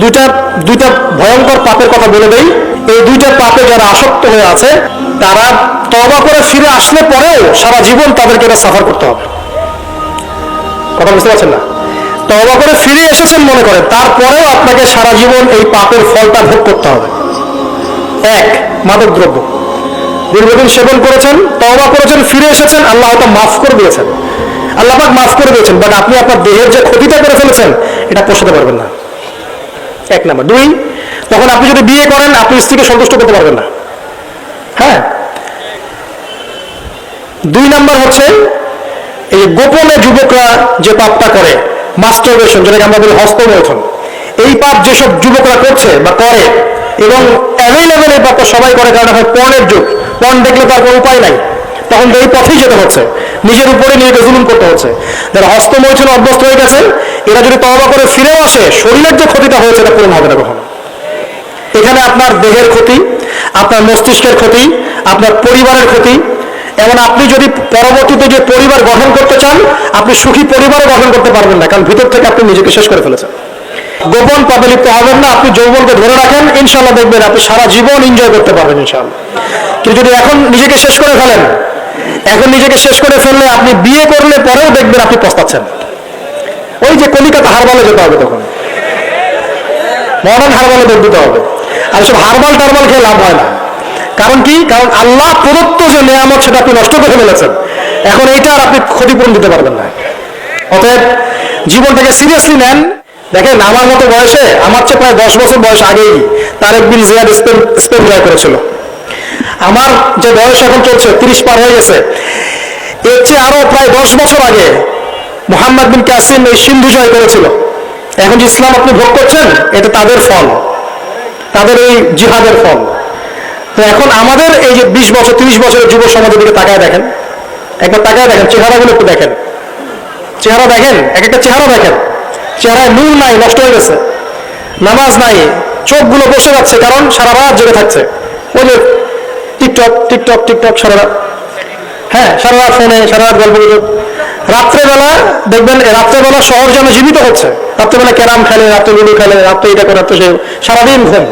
দুইটা দুইটা ভয়ঙ্কর পাপের কথা বলে দেই। এই দুইটা পাপে যারা আসক্ত হয়ে আছে তারা তওবা করে ফিরে আসলে পরেও সারা জীবন তাদেরকে এটা সাফার করতে হবে। কথা বুঝতে পারছেন না? তওবা করে ফিরে এসেছেন মনে করেন, তারপরেও আপনাকে সারা জীবন এই পাপের ফলটা ভোগ করতে হবে। এক, মাদক দ্রব্য দীর্ঘদিন সেবন করেছেন, তওবা করেছেন, ফিরে এসেছেন, আল্লাহ হয়তো মাফ করে দিয়েছেন, আল্লাহ পাক মাফ করে দিয়েছেন, বাট আপনি আপনার দেহের যে ক্ষতিটা করে ফেলেছেন এটা পোষাতে পারবেন না। এক নাম্বার। দুই, তখন আপনি যদি বিয়ে করেন আপনি স্ত্রীকে সন্তুষ্ট করতে পারবেন না। হ্যাঁ। দুই নাম্বার হচ্ছে এই গোপনে যুবকরা যে পাপটা করে, মাস্টারবেশন, যেটাকে আমরা বলি হস্তমৈথুন, এই পাপ যেসব যুবকরা করছে বা করে, এবং অ্যাভেলেবেল এই পাপটা সবাই করে, কারণ এখন পর্নের যুগ, পর্ন দেখলে তার কোনো উপায় নাই, তখন এই পথেই যেতে হচ্ছে, নিজের উপরে নিজেকে জুলুম করতে হচ্ছে। যারা হস্তমৈথুনে অভ্যস্ত হয়ে গেছে এরা যদি তওবা করে ফিরেও আসে, শরীরের যে ক্ষতিটা হয়েছে এটা পূরণ হবে না কখনো। এখানে আপনার দেহের ক্ষতি, আপনার মস্তিষ্কের ক্ষতি, আপনার পরিবারের ক্ষতি, এমন আপনি যদি পরবর্তীতে যে পরিবার গঠন করতে চান আপনি সুখী পরিবারও গঠন করতে পারবেন না, কারণ ভিতর থেকে আপনি নিজেকে শেষ করে ফেলেছেন। গোপন পাপে লিপ্ত হবেন না। আপনি যৌবনকে ধরে রাখেন, ইনশাল্লাহ দেখবেন আপনি সারা জীবন এনজয় করতে পারবেন ইনশাল্লাহ। কিন্তু যদি এখন নিজেকে শেষ করে ফেলেন, এখন নিজেকে শেষ করে ফেললে আপনি বিয়ে করলে পরেও দেখবেন আপনি পস্তাচ্ছেন। ওই যে কলিকাতা হারবালে যেতে হবে, তখন মডার্ন হারবালে যোগ দিতে হবে। আর সব হারবাল টারবাল খেয়ে লাভ হয় না। কারণ কি? কারণ আল্লাহ প্রদত্ত যে নিয়ামত সেটা আপনি নষ্ট করে ফেলেছেন, এখন এইটা আর আপনি ক্ষতিপূরণ দিতে পারবেন না। অতএব জীবনটাকে সিরিয়াসলি নেন। দেখেন, আমার মতো বয়সে, আমার চেয়ে প্রায় 10 বছর বয়স আগেই তারেক বিন জিয়াদ স্পেন জয় করেছিল। আমার যে বয়স এখন চলছে 30 পার হয়ে গেছে, এর চেয়ে আরো প্রায় 10 বছর আগে মোহাম্মদ বিন কাসিম এই সিন্ধু জয় করেছিল। এখন যে ইসলাম আপনি ভোগ করছেন এটা তাদের ফল, তাদের এই জিহাদের ফল। তো এখন আমাদের এই যে 20 বছর 30 বছরের যুব সমাজের দিকে তাকায় দেখেন, একবার তাকায় দেখেন, চেহারাগুলো একটু দেখেন, চেহারা দেখেন, এক একটা চেহারা দেখেন, চেহারায় নূর নাই, নষ্ট হয়ে গেছে, নামাজ নাই, চোখগুলো বসে যাচ্ছে, কারণ সারা রাত জেগে থাকছে। ওই যে টিকটক টিকটক টিকটক সারা রাত, হ্যাঁ সারা রাত ফোনে, সারা রাত গল্প গুজব। রাত্রেবেলা দেখবেন, রাত্রেবেলা শহর যেন জীবিত হচ্ছে, রাত্রেবেলা ক্যারাম খেলে, রাত্রে লুডু খেলে, রাত্রে এটা করে, রাত্রে সে, সারাদিন ঘুম,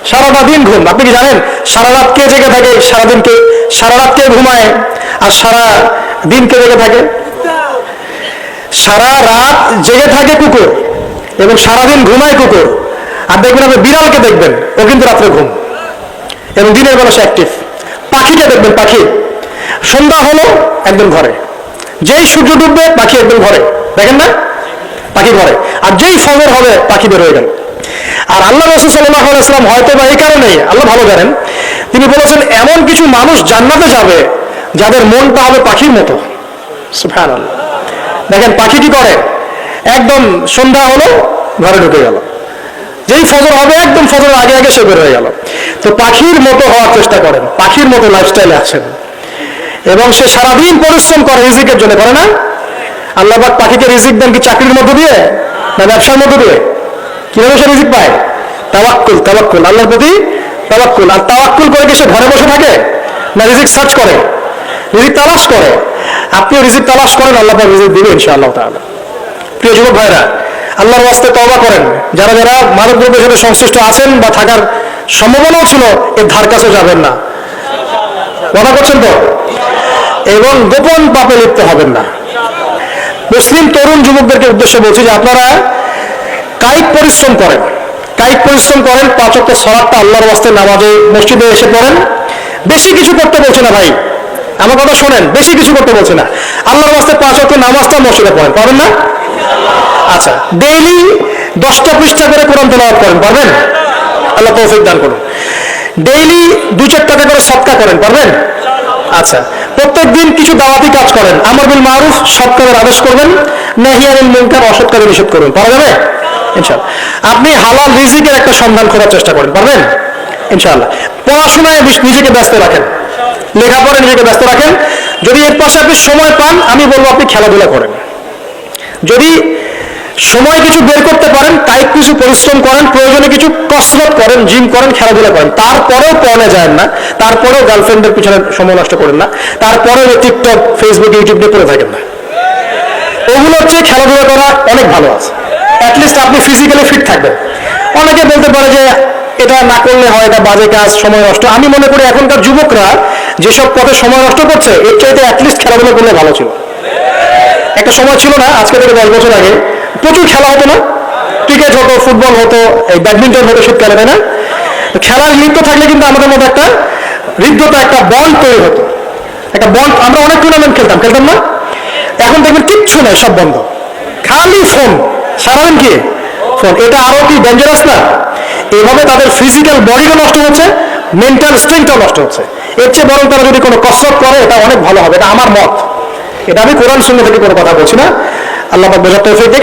সারাটা দিন ঘুম। আপনি কি জানেন সারা রাত কে জেগে থাকে? সারাদিনকে সারা রাত কে ঘুমায় আর সারা দিন কে জেগে থাকে? সারা রাত জেগে থাকে কুকুর এবং সারাদিন ঘুমায় কুকুর। আর দেখবেন আপনি বিড়ালকে দেখবেন, ও কিন্তু রাত্রে ঘুম এবং দিনের বেলা সে অ্যাক্টিভ। পাখিকে দেখবেন, পাখি সন্ধ্যা হলো একদম ঘরে, যেই সূর্য ডুববে পাখি একদম ঘরে, দেখেন না? পাখি ঘরে। আর যেই ফজর হবে পাখি বের হয়ে গেল। আর আল্লাহ রাসূল সাল্লাল্লাহু আলাইহি ওয়াসাল্লাম হয়তো বা এই কারণেই, আল্লাহ ভালো জানেন, তিনি বলেছেন এমন কিছু মানুষ জান্নাতে যাবে যাদের মনটা হবে পাখির মতো। সুবহানাল্লাহ। দেখেন পাখি কি করে, একদম সন্ধ্যা হলো ঘরে ঢুকে গেল, যেই ফজর হবে একদম ফজরের আগে আগে সে বের হয়ে গেল। তো পাখির মতো হওয়ার চেষ্টা করেন, পাখির মতো লাইফস্টাইলে আছেন, এবং সে সারাদিন পরিশ্রম করে রিজিকের জন্য, করে না? আল্লাহ পাক পাখিকে রিজিক দেন কি চাকরির মধ্য দিয়ে না ব্যবসার মধ্য দিয়ে? কিভাবে সে রিজিক পায়? তাওয়াক্কুল, তাওয়াক্কুল, আল্লাহর প্রতি তাওয়াক্কুল। আর তাওয়াক্কুল করে কি সে ঘরে বসে থাকে না রিজিক সার্চ করে, রিজিক তালাশ করে? আপনিও রিজিক তালাশ করেন, আল্লাহ পাক রিজিক দিবে ইনশাআল্লাহ তাআলা। প্রিয় যুবক ভাইরা, আল্লাহর ওয়াস্তে তওবা করেন। যারা যারা মাদকদ্রব্যের সাথে সংশ্লিষ্ট আছেন বা থাকার সম্ভাবনাও ছিল, এর ধার কাছে যাবেন না। মনে করছেন তো? এবং গোপন পাপে লিপ্ত হবেন না। মুসলিম তরুণ যুবকদেরকে উদ্দেশ্যে বলছি যে আপনারা কায়িক পরিশ্রম করেন, কায়িক পরিশ্রম করেন, 5 ওয়াক্ত সালাতটা আল্লাহর ওয়াস্তে নামাজে মসজিদে এসে পড়েন। বেশি কিছু করতে বলছে না ভাই, আমার কথা শোনেন, বেশি কিছু করতে বলছে না। আল্লাহর ওয়াস্তে 5 ওয়াক্ত নামাজটা মসজিদে পড়েন, পারেন না? আচ্ছা, ডেইলি 10টা পৃষ্ঠা করে কোরআন তেলাওয়াত করেন, পারবেন? আল্লাহ তৌফিক দান করুন। ডেইলি 2-4 টাকা করে সদকা করেন, পারবেন? আচ্ছা, প্রত্যেকদিন কিছু দাওয়াতি কাজ করেন, আমর বিল মারুফ, সৎ কাজের আদেশ করবেন, নাহি আনিল মুনকার, অসৎ কাজে নিষেধ করবেন, পারা যাবে ইনশাআল্লাহ। আপনি হালাল রিজিকের একটা সন্ধান করার চেষ্টা করেন, পারবেন ইনশাআল্লাহ। পড়াশোনায় নিজেকে ব্যস্ত রাখেন, লেখাপড়ায় নিজেকে ব্যস্ত রাখেন। যদি এর পাশে আপনি সময় পান, আমি বলবো আপনি খেলাধুলা করেন। যদি সময় কিছু বের করতে পারেন, কায়িক কিছু পরিশ্রম করেন, প্রয়োজনে কিছু কসরত করেন, জিম করেন, খেলাধুলা করেন, তারপরেও পড়ে যায় না, তারপরেও গার্লফ্রেন্ডের পিছনে সময় নষ্ট করেন না, তারপরেও টিকটক, ফেসবুক, ইউটিউব নিয়ে পড়ে থাকেন না। ওগুলো হচ্ছে খেলাধুলা করা অনেক ভালো আছে। অ্যাটলিস্ট আপনি ফিজিক্যালি ফিট থাকবেন। অনেকে বলতে পারে যে এটা না করলে হয়, এটা বাজে কাজ, সময় নষ্ট। আমি মনে করি এখনকার যুবকরা যেসব পথে সময় নষ্ট করছে এর চাইতে অ্যাটলিস্ট খেলাধুলা করলে ভালো ছিল। একটা সময় ছিল না, আজকে থেকে 10 বছর আগে প্রচুর খেলা হতো না? ক্রিকেট হতো, ফুটবল হতো, এই ব্যাডমিন্টন হতো শীতকালে, তাই না? খেলার লিপ্ত থাকলে কিন্তু আমাদের মধ্যে একটা হৃদ্যতা, একটা বন্ড তৈরি হতো, একটা বন্ড। আমরা অনেক টুর্নামেন্ট খেলতাম না? এখন দেখবেন কিচ্ছু নাই, সব বন্ধ, খালি ফোন, সারাদিন কি ফোন। এটা আরো কি ডেঞ্জারাস না? এইভাবে তাদের ফিজিক্যাল বডিও নষ্ট হচ্ছে, মেন্টাল স্ট্রেংথটাও নষ্ট হচ্ছে। এর চেয়ে বরং তারা যদি কোনো কসরত করে এটা অনেক ভালো হবে, এটা আমার মত। এটা আমি কোরআন সুন্নাহ থেকে কোনো কথা বলছি না। আল্লাহ পাক বোঝার তৌফিক দিক।